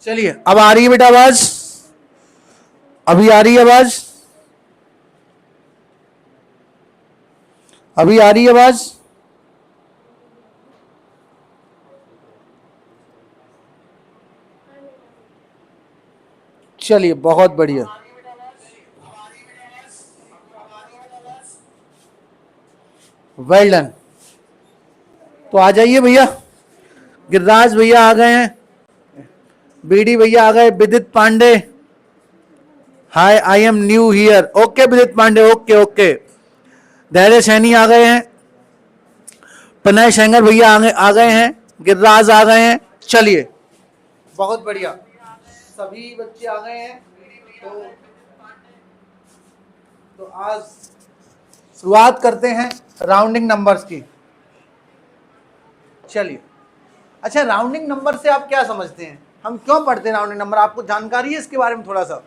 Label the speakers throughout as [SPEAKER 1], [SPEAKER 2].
[SPEAKER 1] चलिए, अब आ रही है बेटा आवाज? अभी आ रही है आवाज? अभी आ रही है आवाज? चलिए, बहुत बढ़िया। Well done. तो आ जाइए भैया, गिरिराज भैया आ गए हैं, बीडी भैया आ गए, Vidit Pandey, hi I am new here, okay Vidit Pandey, okay okay. धैर्य सैनी आ गए हैं, प्रणय शेंगर भैया आ गए हैं, गिरिराज आ गए हैं। चलिए, बहुत बढ़िया, सभी बच्चे आ गए हैं। तो आज शुरुआत करते हैं राउंडिंग नंबर्स की। चलिए, अच्छा, राउंडिंग नंबर से आप क्या समझते हैं? हम क्यों पढ़ते हैं राउंडिंग नंबर? आपको जानकारी है इसके बारे में थोड़ा सा?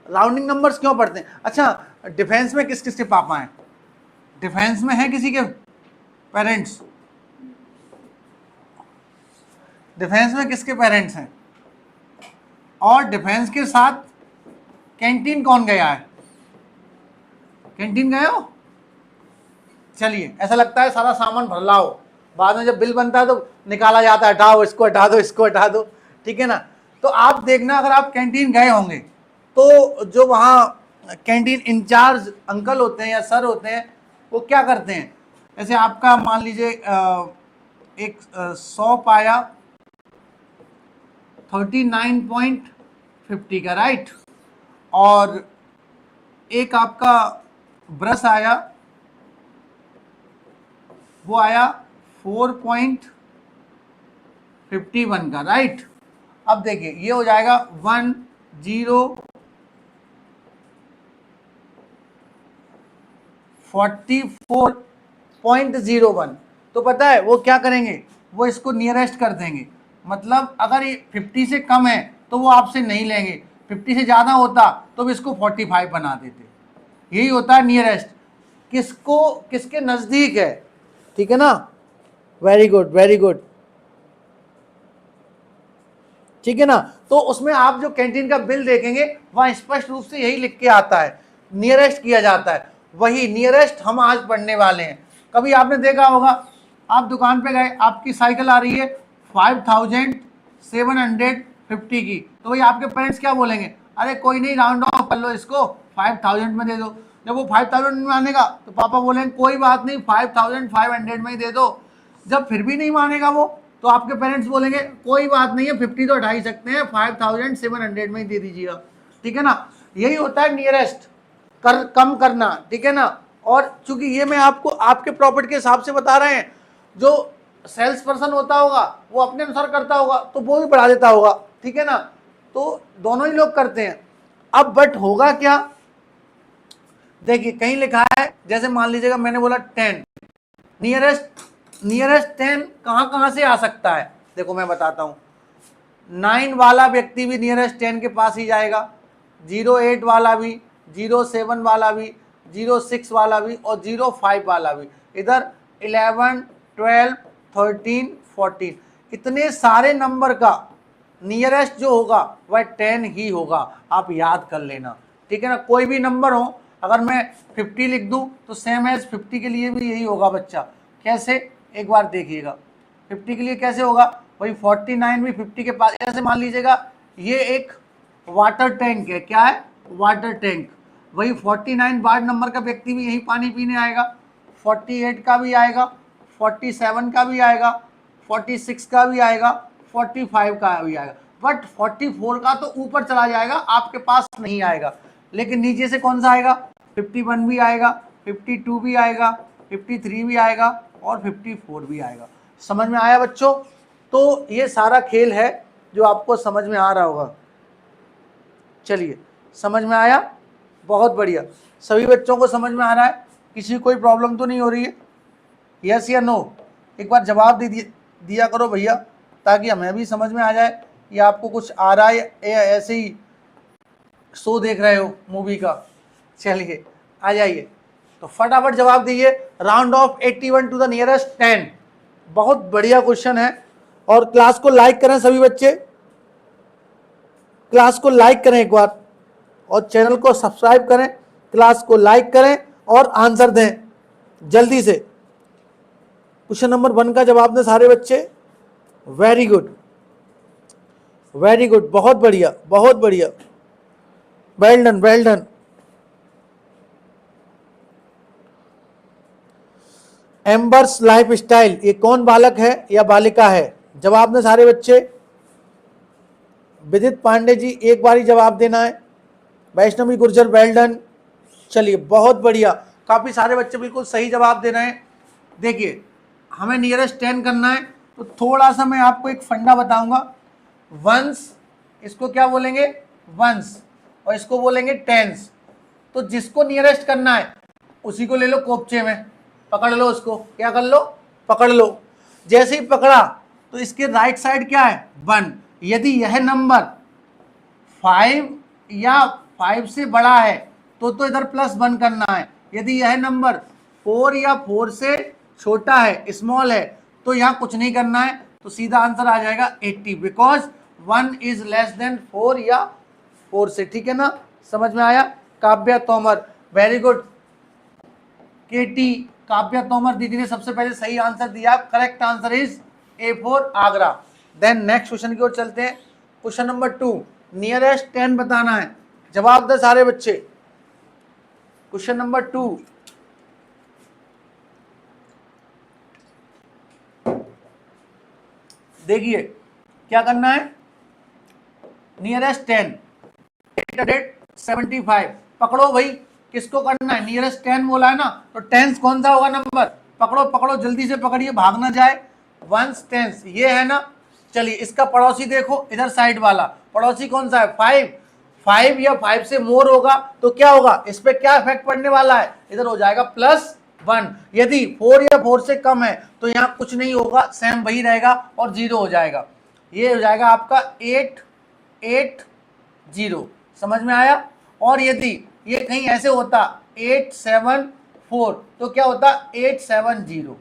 [SPEAKER 1] राउंडिंग नंबर्स क्यों पढ़ते हैं? अच्छा, डिफेंस में किस किस के पापा हैं? डिफेंस में है किसी के पेरेंट्स? डिफेंस में किसके पेरेंट्स हैं? और डिफेंस के साथ कैंटीन कौन गया है? कैंटीन गए हो? चलिए, ऐसा लगता है सारा सामान भर लाओ, बाद में जब बिल बनता है तो निकाला जाता है, हटाओ इसको, हटा दो इसको, हटा दो, ठीक है ना? तो आप देखना, अगर आप कैंटीन गए होंगे तो जो वहाँ कैंटीन इंचार्ज अंकल होते हैं या सर होते हैं, वो क्या करते हैं? जैसे आपका मान लीजिए एक सॉप आया 39.50 का, राइट, और एक आपका ब्रश आया, वो आया 4.51 का, राइट। अब देखिए, ये हो जाएगा 44.01। तो पता है वो क्या करेंगे? वो इसको नियरेस्ट कर देंगे, मतलब अगर ये 50 से कम है तो वो आपसे नहीं लेंगे, 50 से ज़्यादा होता तो भी इसको 45 बना देते। यही होता है नियरेस्ट, किसको किसके नज़दीक है, ठीक है ना? वेरी गुड, वेरी गुड, ठीक है ना? तो उसमें आप जो कैंटीन का बिल देखेंगे वहां स्पष्ट रूप से यही लिख के आता है, नियरेस्ट किया जाता है। वही नियरेस्ट हम आज पढ़ने वाले हैं। कभी आपने देखा होगा, आप दुकान पे गए, आपकी साइकिल आ रही है 5750 की, तो भाई आपके पेरेंट्स क्या बोलेंगे? अरे कोई नहीं, राउंड ऑफ कर लो इसको, 5000 में दे दो। जब वो 5000 में मानेगा तो पापा बोलेंगे कोई बात नहीं, 5500 में ही दे दो। जब फिर भी नहीं मानेगा वो, तो आपके पेरेंट्स बोलेंगे कोई बात नहीं है, 50 तो उठा ही सकते हैं, 5700 में ही दे दीजिएगा, ठीक है ना? यही होता है नियरेस्ट, कम करना, ठीक है ना? और चूंकि ये मैं आपको आपके प्रॉफिट के हिसाब से बता रहे हैं, जो सेल्स पर्सन होता होगा वो अपने अनुसार करता होगा तो वो भी बढ़ा देता होगा, ठीक है ना? तो दोनों ही लोग करते हैं। अब बट होगा क्या? देखिए, कहीं लिखा है, जैसे मान लीजिएगा मैंने बोला 10, नियरेस्ट 10 कहां से आ सकता है? देखो मैं बताता हूं, 9 वाला व्यक्ति भी नियरेस्ट 10 के पास ही जाएगा, 08 वाला भी, 07 वाला भी, 06 वाला भी और 05 वाला भी। इधर 11, 12, 13, 14, इतने सारे नंबर का नियरेस्ट जो होगा वह 10 ही होगा, आप याद कर लेना, ठीक है ना? कोई भी नंबर हो, अगर मैं 50 लिख दूं तो सेम एज 50 के लिए भी यही होगा बच्चा। कैसे? एक बार देखिएगा, 50 के लिए कैसे होगा? वही 49 भी 50 के पास। जैसे मान लीजिएगा ये एक वाटर टैंक है, क्या है? Water tank. वही 49 वार्ड नंबर का व्यक्ति भी यही पानी पीने आएगा, 48 का भी आएगा, 47 का भी आएगा, 46 का भी आएगा, 45 का भी आएगा, बट 44 का तो ऊपर चला जाएगा, आपके पास नहीं आएगा। लेकिन नीचे से कौन सा आएगा? 51 भी आएगा, 52 भी आएगा, 53 भी आएगा और 54 भी आएगा। समझ में आया बच्चों? तो ये सारा खेल है जो आपको समझ में आ रहा होगा। चलिए, समझ में आया? बहुत बढ़िया, सभी बच्चों को समझ में आ रहा है? किसी को कोई प्रॉब्लम तो नहीं हो रही है? यस या नो? एक बार जवाब दिया करो भैया, ताकि हमें भी समझ में आ जाए या आपको कुछ आ रहा है या ऐसे ही शो देख रहे हो मूवी का। चलिए, आ जाइए, तो फटाफट जवाब दीजिए। Round off 81 to the nearest 10, बहुत बढ़िया क्वेश्चन है। और क्लास को लाइक करें सभी बच्चे, क्लास को लाइक करें एक बार, और चैनल को सब्सक्राइब करें, क्लास को लाइक करें और आंसर दें जल्दी से। क्वेश्चन नंबर 1 का जवाब दें सारे बच्चे। वेरी गुड, वेरी गुड, बहुत बढ़िया, बहुत बढ़िया, well done, well done. एम्बर्स life style, ये कौन बालक है या बालिका है? जवाब दें सारे बच्चे। विदित पांडे जी एक बार ही जवाब देना है। Vaishnavi Gurjar, well done. चलिए बहुत बढ़िया, काफी सारे बच्चे बिल्कुल सही जवाब दे रहे हैं। देखिए हमें नियरेस्ट 10 करना है, तो थोड़ा सा मैं आपको एक फंडा बताऊंगा। वंस, इसको क्या बोलेंगे? वंस, और इसको बोलेंगे टेंस। तो जिसको नियरेस्ट करना है उसी को ले लो कोपचे में, पकड़ लो उसको। क्या कर लो? पकड़ लो। जैसे ही पकड़ा तो इसके राइट साइड क्या है? 1। यदि यह नंबर 5 या 5 से बड़ा है तो इधर +1 करना है। यदि यह नंबर 4 या 4 से छोटा है, स्मॉल है, तो यहाँ कुछ नहीं करना है। तो सीधा आंसर आ जाएगा 80, बिकॉज 1 इज लेस देन 4 या 4 से। ठीक है ना, समझ में आया? Kavya Tomar, very good. केटी, काव्या तोमर दीदी ने सबसे पहले सही आंसर दिया। Correct answer is A4 Agra. Then next question की ओर चलते हैं। क्वेश्चन नंबर 2, नियरेस्ट 10 बताना है। जवाब दे सारे बच्चे। क्वेश्चन नंबर 2, देखिए क्या करना है। नियरेस्ट 10, 875। पकड़ो भाई, किसको करना है? नियरेस्ट 10 बोला है ना, तो टेंस कौन सा होगा नंबर? पकड़ो पकड़ो, जल्दी से पकड़िए, भाग ना जाए। वंस टेंस ये है ना। चलिए इसका पड़ोसी देखो, इधर साइड वाला पड़ोसी कौन सा है? 5। 5 या 5 से मोर होगा तो क्या होगा? इस पे क्या इफेक्ट पड़ने वाला है? इधर हो जाएगा +1। यदि 4 या 4 से कम है तो यहाँ कुछ नहीं होगा, सेम वही रहेगा और 0 हो जाएगा। ये हो जाएगा आपका 880। समझ में आया? और यदि ये कहीं ऐसे होता 874 तो क्या होता? 870।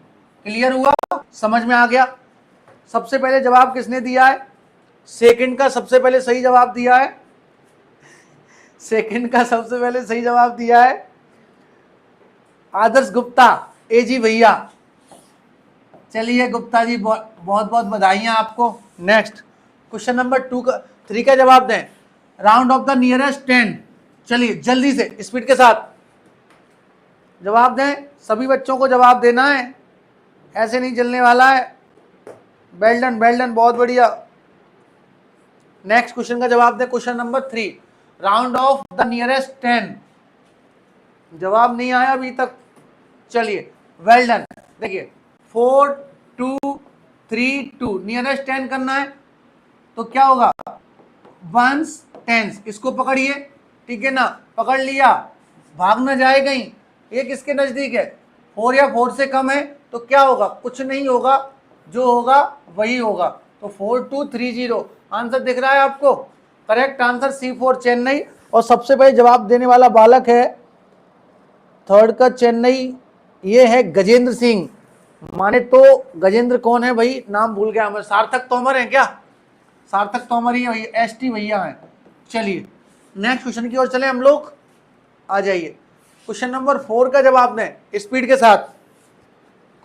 [SPEAKER 1] क्लियर हुआ? समझ में आ गया? सबसे पहले जवाब किसने दिया है? सेकंड का सबसे पहले सही जवाब दिया है। सेकंड का सबसे पहले सही जवाब दिया है आदर्श गुप्ता, एजी भैया। चलिए गुप्ता जी, बहुत बहुत बधाइयां आपको। नेक्स्ट क्वेश्चन नंबर 3 का जवाब दें। Round of the nearest 10। चलिए जल्दी से स्पीड के साथ जवाब दें। सभी बच्चों को जवाब देना है, ऐसे नहीं चलने वाला है। वेल डन, वेल डन, बहुत बढ़िया। नेक्स्ट क्वेश्चन का जवाब दें। Question number 3, round of the nearest 10। जवाब नहीं आया अभी तक। चलिए वेल डन। देखिए 4 2 3 2, नियरेस्ट 10 करना है तो क्या होगा? वंस टेंस, इसको पकड़िए। ठीक है ना, पकड़ लिया, भाग ना जाए कहीं। ये किसके नजदीक है? 4 या 4 से कम है तो क्या होगा? कुछ नहीं होगा, जो होगा वही होगा। तो 4230 आंसर दिख रहा है आपको? Correct answer C4 Chennai. और सबसे पहले जवाब देने वाला बालक है थर्ड का चेन्नई, ये है गजेंद्र सिंह। माने तो गजेंद्र कौन है भाई? नाम भूल गया मैं। सार्थक तोमर है क्या? सार्थक तोमर ही है, ST भैया हैं। चलिए नेक्स्ट क्वेश्चन की ओर चले हम लोग। आ जाइए, क्वेश्चन नंबर 4 का जवाब दें स्पीड के साथ।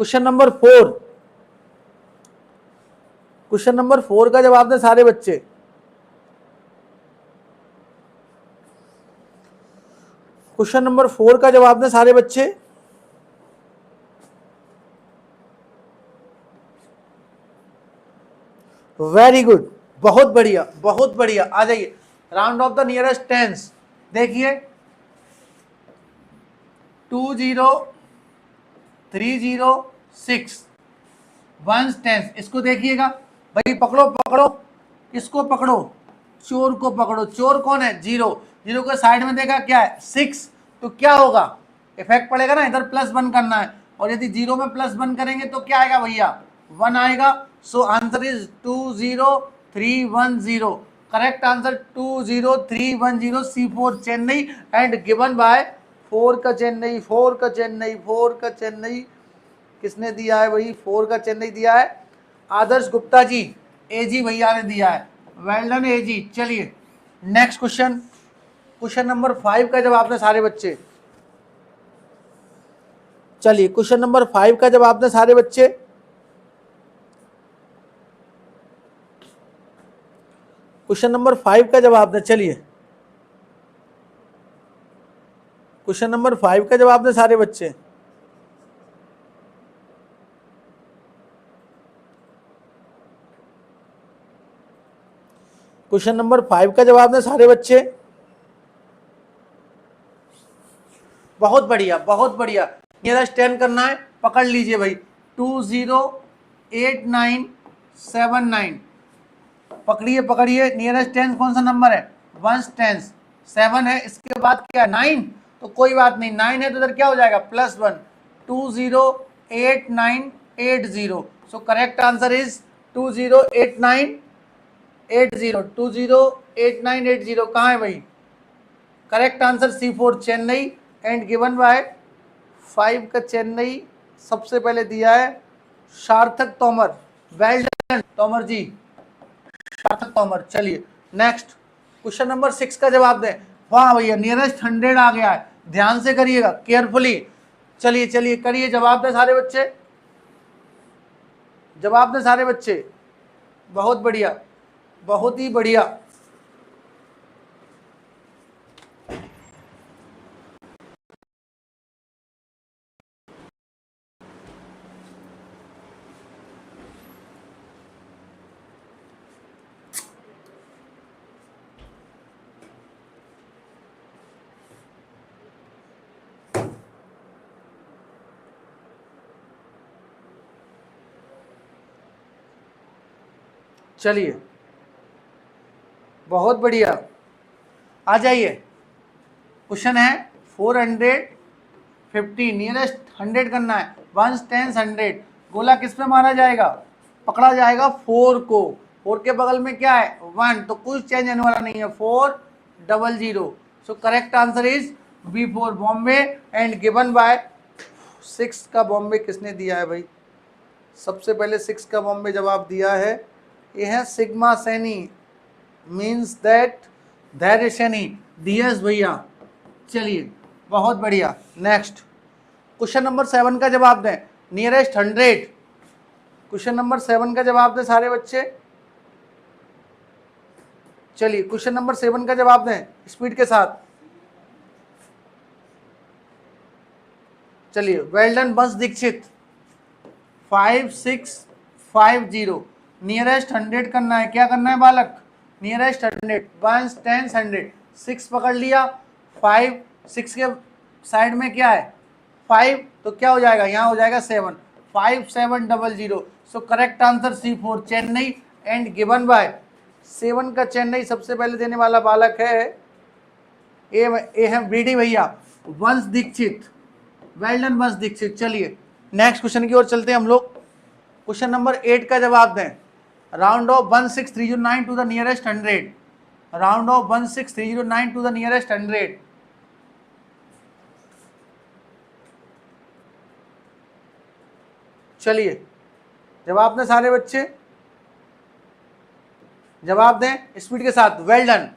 [SPEAKER 1] क्वेश्चन नंबर 4, क्वेश्चन नंबर 4 का जवाब दें सारे बच्चे। क्वेश्चन नंबर 4 का जवाब दें सारे बच्चे। वेरी गुड, बहुत बढ़िया, बहुत बढ़िया। आ जाइए, round of the nearest tense. देखिए 20306 वंस टेंस, इसको देखिएगा भाई। पकड़ो पकड़ो, इसको पकड़ो, चोर को पकड़ो। चोर कौन है? 0। 0 के साइड में देखा क्या है? 6। तो क्या होगा? इफेक्ट पड़ेगा ना, इधर +1 करना है। और यदि 0 में +1 करेंगे तो क्या आएगा भैया? 1 आएगा। So answer is 20310। Correct answer 20310, C4 Chennai and given bye 4 का चेन्नई, 4 का चेन्नई, 4 का चेन्नई, किसने दिया है भाई? 4 का चेन्नई दिया है आदर्श गुप्ता जी, एजी भैया ने दिया है। वेल डन एजी। चलिए नेक्स्ट क्वेश्चन, क्वेश्चन नंबर 5 का जवाब दें सारे बच्चे। चलिए क्वेश्चन नंबर 5 का जवाब दें सारे बच्चे। क्वेश्चन नंबर 5 का जवाब दें। चलिए क्वेश्चन नंबर 5 का जवाब दें सारे बच्चे। क्वेश्चन नंबर 5 का जवाब दें सारे बच्चे। बहुत बढ़िया, बहुत बढ़िया। नियरेस्ट 10 करना है, पकड़ लीजिए भाई। 208979, पकड़िए पकड़िए। नियरेस्ट 10 कौन सा नंबर है? 1 10 7 है, इसके बाद क्या है? 9। तो कोई बात नहीं, 9 है तो इधर क्या हो जाएगा? +1। 208980। So correct answer is 208980। 208980 कहाँ है भाई? Correct answer C4 Chennai and given bye 5 का चेन्नई सबसे पहले दिया है सार्थक तोमर। वेल डन तोमर जी, सार्थक तोमर। चलिए नेक्स्ट क्वेश्चन नंबर 6 का जवाब दें। वाह भैया, नियरेस्ट 100 आ गया है, ध्यान से करिएगा, केयरफुली। चलिए चलिए करिए, जवाब दें सारे बच्चे, जवाब दें सारे बच्चे। बहुत बढ़िया, बहुत ही बढ़िया। चलिए बहुत बढ़िया, आ जाइए। क्वेश्चन है 450, नियरेस्ट 100 करना है। 1 10 100, गोला किस पे मारा जाएगा? पकड़ा जाएगा 4 को। 4 के बगल में क्या है? 1, तो कुछ चेंज होने वाला नहीं है। 400। So correct answer is B4 Bombay and given bye 6 का बॉम्बे किसने दिया है भाई? सबसे पहले 6 का बॉम्बे जवाब दिया है, ये है सिग्मा सैनी, मीन्स दैट धैर्य सैनी, DS भैया। चलिए बहुत बढ़िया। नेक्स्ट क्वेश्चन नंबर 7 का जवाब दें। नियरेस्ट 100, क्वेश्चन नंबर 7 का जवाब दें सारे बच्चे। चलिए क्वेश्चन नंबर 7 का जवाब दें स्पीड के साथ। चलिए वेल डन बंस दीक्षित। 5650, नियरेस्ट 100 करना है। क्या करना है बालक? नियरेस्ट 100, 1 10 100, 6 पकड़ लिया। 5, 6 के साइड में क्या है? 5, तो क्या हो जाएगा? यहाँ हो जाएगा 7। 5700। So correct answer C4 Chennai and given bye 7 का चेन्नई सबसे पहले देने वाला बालक है ए है BD भैया, वंश दीक्षित। वेल डन वंश दीक्षित। चलिए नेक्स्ट क्वेश्चन की ओर चलते हैं हम लोग। क्वेश्चन नंबर 8 का जवाब दें। Round off 16309 to the nearest 100, round off 16309 to the nearest 100। चलिए जवाब दें सारे बच्चे, जवाब दें स्पीड के साथ। Well done.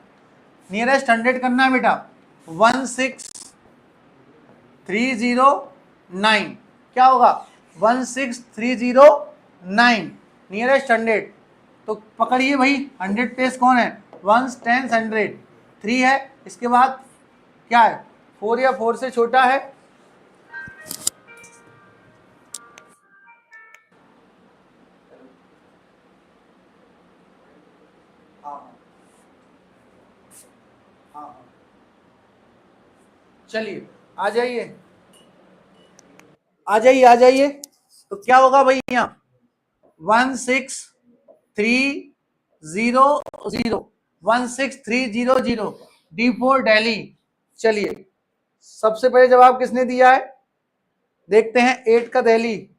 [SPEAKER 1] नियरेस्ट 100 करना है बेटा। 16309 क्या होगा? 16309 नियरेस्ट 100। तो पकड़िए भाई, 100 पेस कौन है? 1 10 100, 3 है, इसके बाद क्या है? 4 या 4 से छोटा है? चलिए आ जाइए, आ जाइए, आ जाइए। तो क्या होगा भाई? यहाँ 16300, 16300, D4 दिल्ली। चलिए सबसे पहले जवाब किसने दिया है? देखते हैं। 8 का दिल्ली,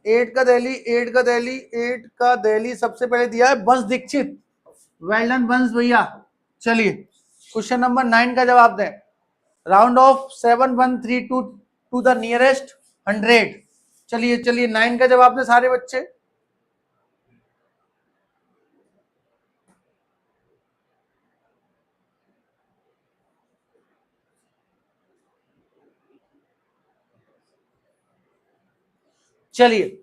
[SPEAKER 1] 8 का दिल्ली, 8 का दिल्ली, 8 का दिल्ली सबसे पहले दिया है बंस दीक्षित। वेल डन बंस भैया। चलिए क्वेश्चन नंबर 9 का जवाब दें। Round off 7132 to the nearest 100। चलिए चलिए 9 का जवाब दे सारे बच्चे। चलिए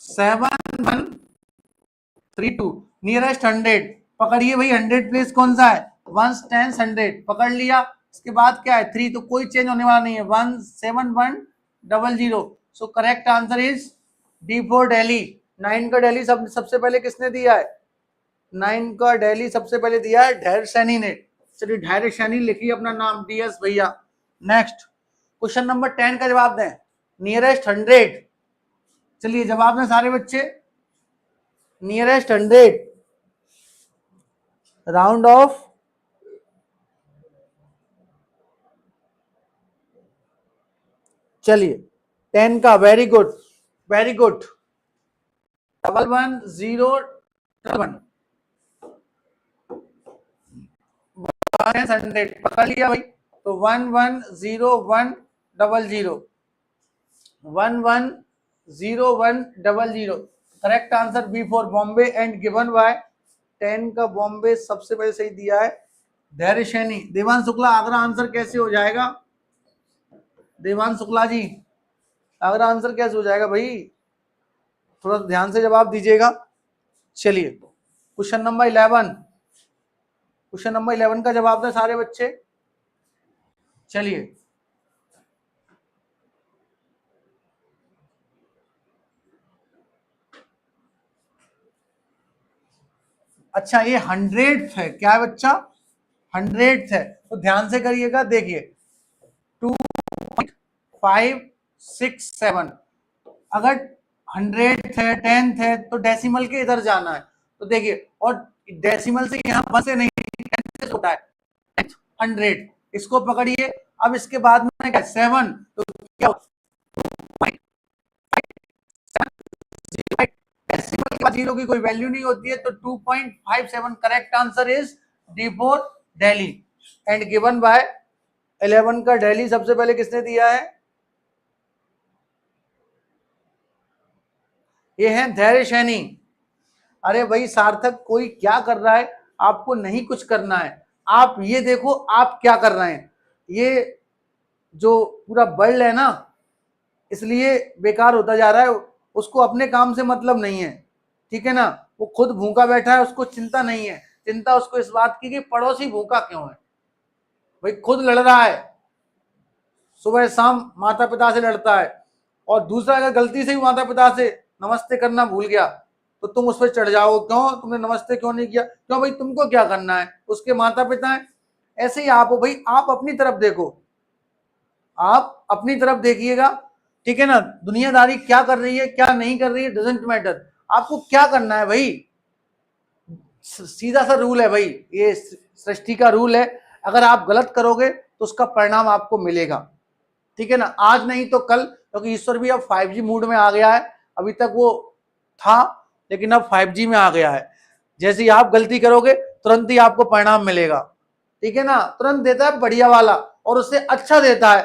[SPEAKER 1] 7132 नियरेस्ट 100 पकड़िए भाई। 100 प्लेस कौन सा है? 1 10 100 पकड़ लिया। इसके बाद क्या है? 3, तो कोई चेंज होने वाला नहीं है। 17100। So correct answer is D for Delhi. 9 का दिल्ली सबसे पहले किसने दिया है? 9 का दिल्ली सबसे पहले दिया है धैर्य सैनी ने। चलिए धैर्य सैनी लिखिए अपना नाम, डीएस भैया। नेक्स्ट क्वेश्चन नंबर 10 का जवाब दें। नियरेस्ट 100। चलिए जवाब दें सारे बच्चे। Nearest 100 round of. चलिए 10 का, वेरी गुड वेरी गुड। 11011 100 पकड़ लिया भाई। तो 1101000 1101000 correct answer B for Bombay and given by 10 का बॉम्बे सबसे पहले सही दिया है धैर्य सैनी। देवांश शुक्ला अगला आंसर कैसे हो जाएगा? देवांश शुक्ला जी अगला आंसर कैसे हो जाएगा भाई? थोड़ा ध्यान से जवाब दीजिएगा। चलिए क्वेश्चन नंबर 11। क्वेश्चन नंबर 11 का जवाब दें सारे बच्चे। चलिए अच्छा ये 100th है क्या है बच्चा? 100th है तो ध्यान से करिएगा। देखिए 2.567 अगर 100th है 10th है तो डेसिमल के इधर जाना है। तो देखिए और डेसिमल से यहाँ 1 से नहीं 10 से छोटा है 100। इसको पकड़िए। अब इसके बाद में क्या 7 तो क्या डेसिमल के बाद जीरो की कोई वैल्यू नहीं होती है। तो 2.57 correct answer is D for Delhi and given bye 11 का दिल्ली सबसे पहले किसने दिया है? ये है धैर्य सैनी। अरे भाई सार्थक कोई क्या कर रहा है? आपको नहीं कुछ करना है। आप ये देखो आप क्या कर रहे हैं। ये जो पूरा वर्ल्ड है ना इसलिए बेकार होता जा रहा है। उसको अपने काम से मतलब नहीं है, ठीक है ना। वो खुद भूखा बैठा है, उसको चिंता नहीं है। चिंता उसको इस बात की कि पड़ोसी भूखा क्यों है। भाई खुद लड़ रहा है, सुबह शाम माता पिता से लड़ता है। और दूसरा अगर गलती से भी माता पिता से नमस्ते करना भूल गया तो तुम उस पर चढ़ जाओ, क्यों तुमने नमस्ते क्यों नहीं किया? क्यों भाई तुमको क्या करना है? उसके माता पिता हैं। ऐसे ही आप हो भाई, आप अपनी तरफ देखो, आप अपनी तरफ देखिएगा, ठीक है ना। दुनियादारी क्या कर रही है क्या नहीं कर रही है डजंट मैटर। आपको क्या करना है भाई? सीधा सा रूल है भाई, ये सृष्टि का रूल है। अगर आप गलत करोगे तो उसका परिणाम आपको मिलेगा, ठीक है ना। आज नहीं तो कल, क्योंकि ईश्वर भी अब 5G मूड में आ गया है। अभी तक वो था लेकिन अब 5G में आ गया है। जैसे ही आप गलती करोगे तुरंत ही आपको परिणाम मिलेगा, ठीक है ना। तुरंत देता है बढ़िया वाला और उससे अच्छा देता है।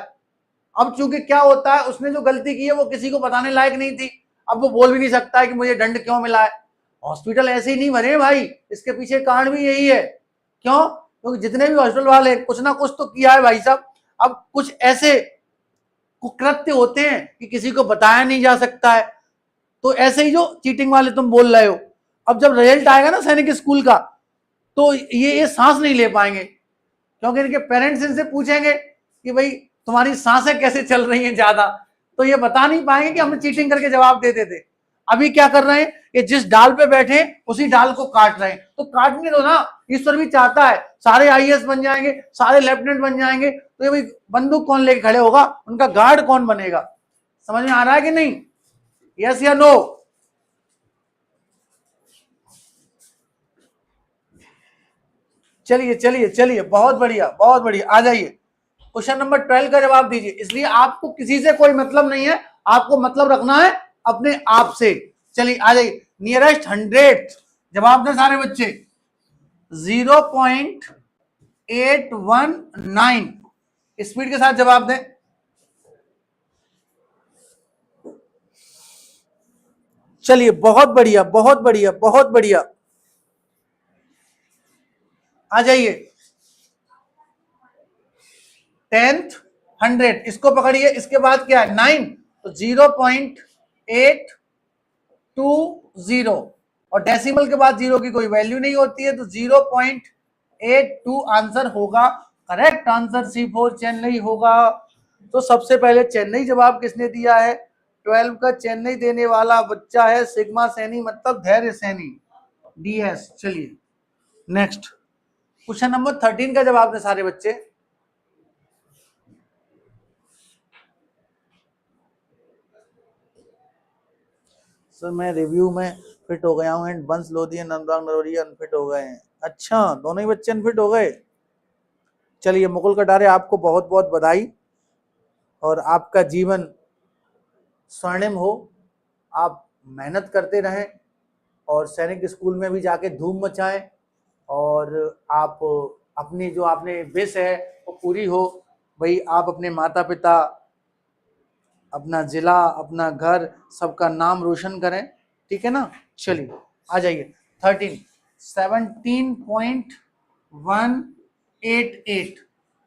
[SPEAKER 1] अब चूंकि क्या होता है, उसने जो गलती की है वो किसी को बताने लायक नहीं थी। अब वो बोल भी नहीं सकता है कि मुझे दंड क्यों मिला है। हॉस्पिटल ऐसे ही नहीं बने भाई, इसके पीछे कारण भी यही है। क्यों? क्योंकि जितने भी हॉस्पिटल वाले कुछ ना कुछ तो किया है भाई साहब। अब कुछ ऐसे कुकृत्य होते हैं कि किसी को बताया नहीं जा सकता है। तो ऐसे ही जो चीटिंग वाले तुम बोल रहे हो, अब जब रिजल्ट आएगा ना सैनिक स्कूल का तो ये सांस नहीं ले पाएंगे। क्योंकि इनके पेरेंट्स इनसे पूछेंगे कि भाई तुम्हारी सांसें कैसे चल रही हैं ज्यादा, तो ये बता नहीं पाएंगे कि हमने चीटिंग करके जवाब देते थे। अभी क्या कर रहे हैं, ये जिस डाल पे बैठे उसी डाल को काट रहे हैं। तो काटने दो ना, ईश्वर भी चाहता है सारे आईएएस बन जाएंगे, सारे लेफ्टिनेंट बन जाएंगे, तो ये भाई बंदूक कौन लेके खड़े होगा, उनका गार्ड कौन बनेगा? समझ में आ रहा है कि नहीं? यस या नो? चलिए चलिए चलिए, बहुत बढ़िया बहुत बढ़िया। आ जाइए क्वेश्चन नंबर 12 का जवाब दीजिए। इसलिए आपको किसी से कोई मतलब नहीं है, आपको मतलब रखना है अपने आप से। चलिए आ जाइए। नियरेस्ट 100 जवाब दें सारे बच्चे। 0.819 स्पीड के साथ जवाब दें। चलिए बहुत बढ़िया बहुत बढ़िया बहुत बढ़िया, आ जाइए। 10th 100 इसको पकड़िए, इसके बाद क्या है 9, तो 0.820 और डेसिमल के बाद जीरो की कोई वैल्यू नहीं होती है, तो 0.82 आंसर होगा। करेक्ट आंसर C4 चेन्नई होगा। तो सबसे पहले चेन्नई जवाब किसने दिया है? 12 का चेन्नई देने वाला बच्चा है सिग्मा सैनी, मतलब धैर्य सैनी, DS। चलिए नेक्स्ट क्वेश्चन नंबर 13 का जवाब दें सारे बच्चे। सर मैं रिव्यू में फिट हो गया हूँ एंड बंस लोधी नंदबाग नरोरिया अनफिट हो गए हैं। अच्छा, दोनों ही बच्चे अनफिट हो गए। चलिए मुकुल कटारे आपको बहुत बहुत बधाई और आपका जीवन स्वर्णिम हो। आप मेहनत करते रहें और सैनिक स्कूल में भी जाके धूम मचाएं और आप अपनी जो आपने विश है वो पूरी हो। भाई आप अपने माता पिता, अपना जिला, अपना घर, सबका नाम रोशन करें, ठीक है ना। चलिए आ जाइए 13 17.188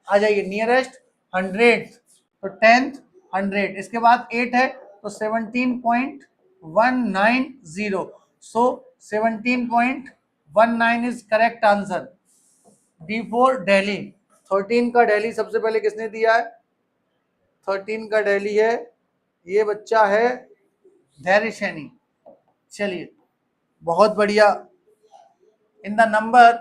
[SPEAKER 1] आ जाइए। नियरेस्ट 100 तो 10th 100, इसके बाद 8 है तो 17.190, सो 17.19 is correct answer. D4 Delhi. 13 का दिल्ली सबसे पहले किसने दिया है? 13 का दिल्ली है, ये बच्चा है धैर्य सैनी। चलिए बहुत बढ़िया। In the number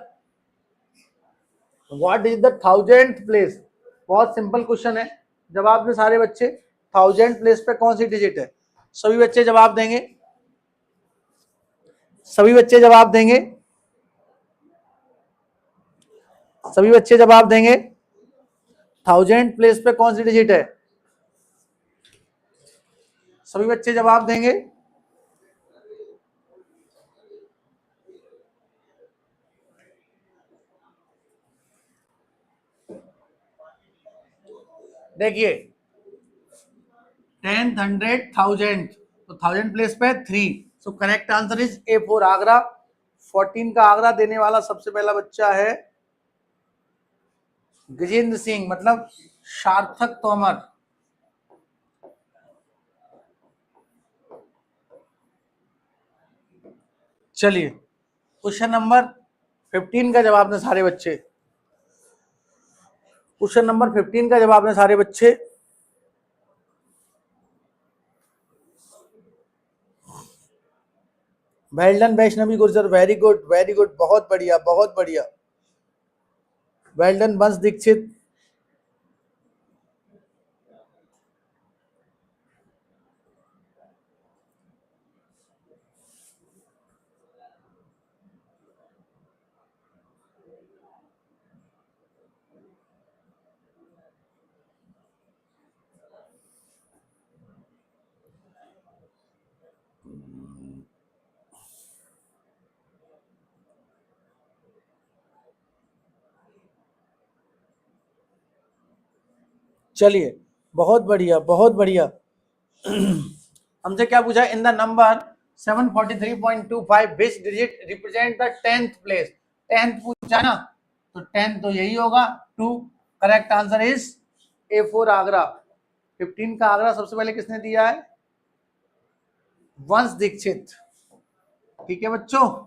[SPEAKER 1] what is the 1000th place? बहुत सिंपल क्वेश्चन है, जवाब में सारे बच्चे 1000th प्लेस पे कौन सी डिजिट है? सभी बच्चे जवाब देंगे, सभी बच्चे जवाब देंगे, सभी बच्चे जवाब देंगे। 1000th प्लेस पे कौन सी डिजिट है? सभी बच्चे जवाब देंगे। देखिए 10th 100 1000, तो 1000 प्लेस पे 3, so correct answer is A4 Agra. 14 का आगरा देने वाला सबसे पहला बच्चा है गजेंद्र सिंह, मतलब सार्थक तोमर। चलिए क्वेश्चन नंबर 15 का जवाब दें सारे बच्चे। क्वेश्चन नंबर 15 का जवाब दें सारे बच्चे। Well done Vaishnavi Gurjar, very good very good, बहुत बढ़िया बहुत बढ़िया। वेल डन बंस दीक्षित। चलिए बहुत बढ़िया बहुत बढ़िया। हमसे क्या पूछा? In the number 743.25 which digit represent the 10th place? 10th पूछा ना, तो 10th तो यही होगा 2। Correct answer is A4 Agra. 15 का आगरा सबसे पहले किसने दिया है? वंश दीक्षित। ठीक है बच्चों,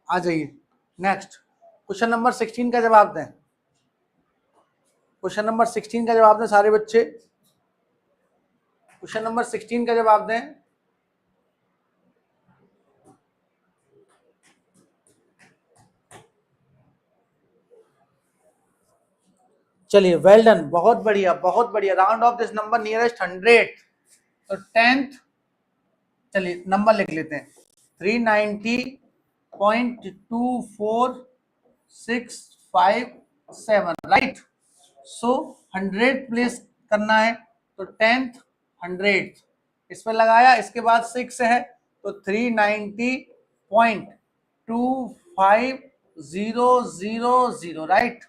[SPEAKER 1] आ जाइए नेक्स्ट क्वेश्चन नंबर 16 का जवाब दें। क्वेश्चन नंबर 16 का जवाब दें सारे बच्चे। क्वेश्चन नंबर 16 का जवाब दें। चलिए वेल डन, बहुत बढ़िया बहुत बढ़िया। Round of this number nearest 100, तो 10th, चलिए नंबर लिख लेते हैं 390.24657, राइट। सो 100 प्लेस करना है, तो 10th 100 इस पे लगाया, इसके बाद 6 है तो 390.25000, right.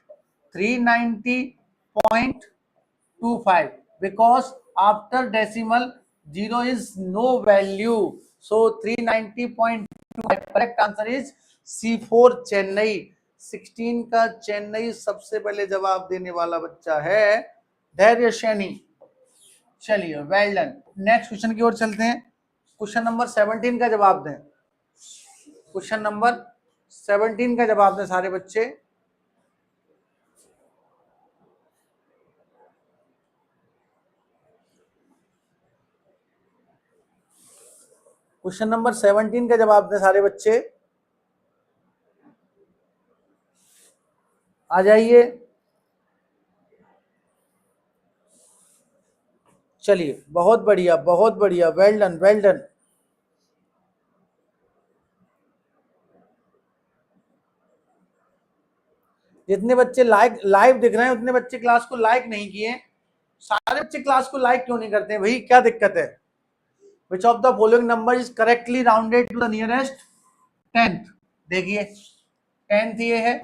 [SPEAKER 1] 390.25 because after decimal 0 is no value, so 390.25 correct answer is C4 Chennai. 16 का चेन्नई सबसे पहले जवाब देने वाला बच्चा है धैर्य सैनी। चलिए वेल डन। नेक्स्ट क्वेश्चन की ओर चलते हैं। क्वेश्चन नंबर 17 का जवाब दें। क्वेश्चन नंबर 17 का जवाब दें सारे बच्चे। क्वेश्चन नंबर 17 का जवाब दें सारे बच्चे, आ जाइए। चलिए बहुत बढ़िया, बहुत बढ़िया, वेल डन, वेल डन। जितने बच्चे लाइव दिख रहे हैं उतने बच्चे क्लास को लाइक नहीं किए। सारे बच्चे क्लास को लाइक क्यों नहीं करते हैं भाई, क्या दिक्कत है? Which of the following number is correctly rounded to the nearest 10th। देखिए 10th ये है,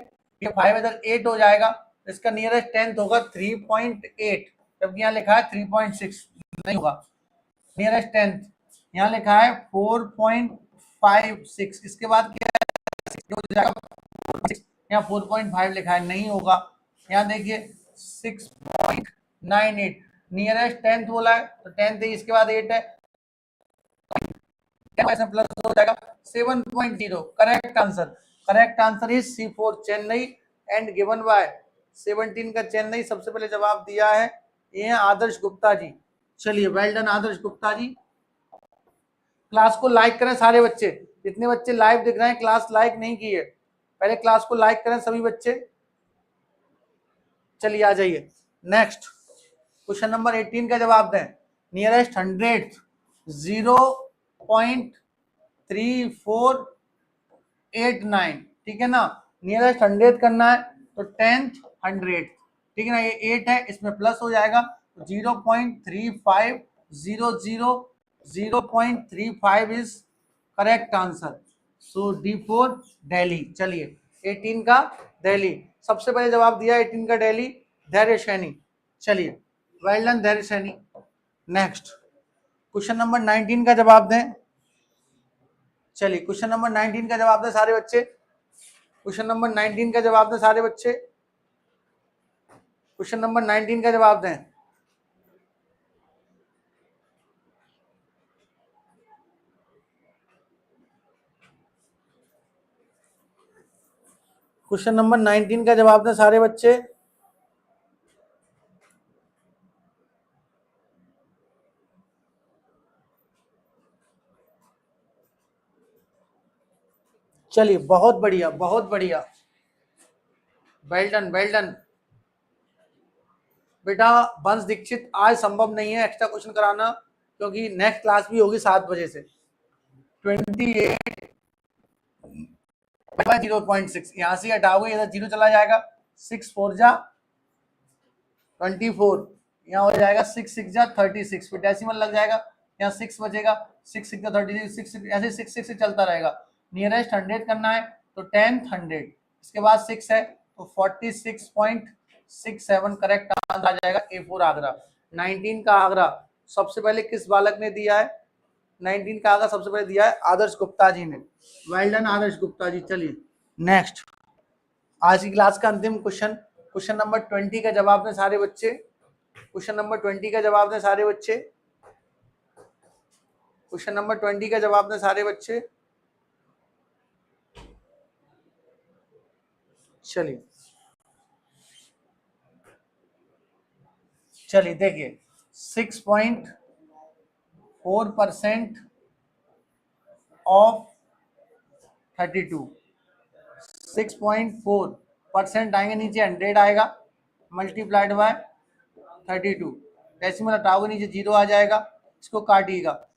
[SPEAKER 1] ये 5 इधर 8 हो जाएगा, इसका नियरेस्ट 10th होगा 3.8, जबकि यहाँ लिखा है 3.6, नहीं होगा। नियरेस्ट 10th यहाँ लिखा है 4.56, इसके बाद क्या हो जाएगा, यहाँ 4.5 लिखा है, नहीं होगा। यहाँ देखिए 6.98, नियरेस्ट 10th बोला है तो 10th है, इसके बाद 8 है, प्लस हो जाएगा 7.0। Correct answer, correct answer is C4 Chennai and given bye 17 का चेन्नई सबसे पहले जवाब दिया है, ये है आदर्श गुप्ता जी। चलिए वेल डन आदर्श गुप्ता जी। क्लास को लाइक करें सारे बच्चे, जितने बच्चे लाइव दिख रहे हैं क्लास लाइक नहीं की है, पहले क्लास को लाइक करें सभी बच्चे। चलिए आ जाइए नेक्स्ट। क्वेश्चन नंबर 18 का जवाब दें। नियरेस्ट 100 0.3489, ठीक है ना। नियरेस्ट 100 करना है तो 10th 100, ठीक है ना। ये 8 है, इसमें प्लस हो जाएगा तो 0.3500, 0.35 is correct answer. So D4 Delhi. चलिए 18 का दिल्ली सबसे पहले जवाब दिया, 18 का दिल्ली, धैर्य सैनी। चलिए वेल डन धैर्य सैनी। नेक्स्ट क्वेश्चन नंबर 19 का जवाब दें। चलिए क्वेश्चन नंबर 19 का जवाब दें सारे बच्चे। क्वेश्चन नंबर 19 का जवाब दें सारे बच्चे। क्वेश्चन नंबर 19 का जवाब दें। क्वेश्चन नंबर 19 का जवाब दें सारे बच्चे। चलिए बहुत बढ़िया, बहुत बढ़िया, वेल डन, वेल डन। बेटा वंश दीक्षित आज संभव नहीं है एक्स्ट्रा क्वेश्चन कराना, क्योंकि नेक्स्ट क्लास भी होगी 7 बजे से। 0.6 यहाँ से हटाओगे, इधर 0 चला जाएगा, 6 4 जा 24, यहाँ हो जाएगा 6 6 जा 36, फिर डेसिमल लग जाएगा, यहाँ 6 बचेगा, 6 6 36, 6 ऐसे 6 6 चलता रहेगा। नियरेस्ट 100 करना है तो 10th 100, इसके बाद 6 है तो 46.67 करेक्ट आंसर आ जाएगा। A4 आगरा। 19 का आगरा सबसे पहले किस बालक ने दिया है? 19 का आगरा सबसे पहले दिया है आदर्श गुप्ता जी ने। वेल डन आदर्श गुप्ता जी। चलिए नेक्स्ट आज की क्लास का अंतिम क्वेश्चन, क्वेश्चन नंबर 20 का जवाब दें सारे बच्चे। क्वेश्चन नंबर 20 का जवाब दें सारे बच्चे। क्वेश्चन नंबर 20 का जवाब दें सारे बच्चे। चलिए चलिए देखिए 6.4% ऑफ 32, 6.4% आएंगे नीचे, 100 आएगा मल्टीप्लाइड बाय 32, डेसिमल हटाओगे नीचे 0 आ जाएगा, इसको काटिएगा।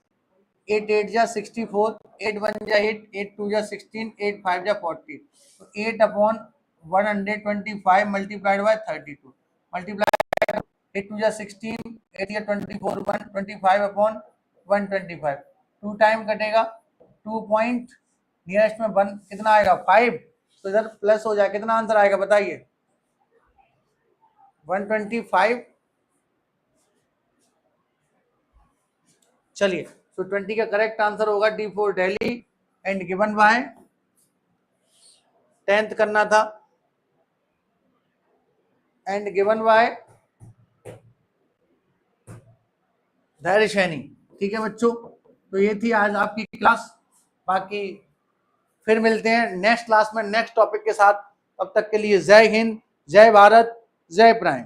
[SPEAKER 1] 8 8 जा 64, 8 1 जा 8, 8 2 जा 16, 8 5 जा 40, तो 8/125 मल्टीप्लाइड बाय 32, मल्टीप्लाई 8 2 जा 16, 8 या 24, 125/125, 2 टाइम कटेगा, 2 पॉइंट नियरेस्ट में 1 कितना आएगा 5, तो इधर प्लस हो जाए, कितना आंसर आएगा बताइए? 125। चलिए सो 20 का करेक्ट आंसर होगा D for Delhi and given bye 10th करना था एंड गिवन बाय धैर्य सैनी। ठीक है बच्चों, तो ये थी आज आपकी क्लास। बाकी फिर मिलते हैं नेक्स्ट क्लास में नेक्स्ट टॉपिक के साथ। तब तक के लिए जय हिंद, जय भारत, जय प्राइम।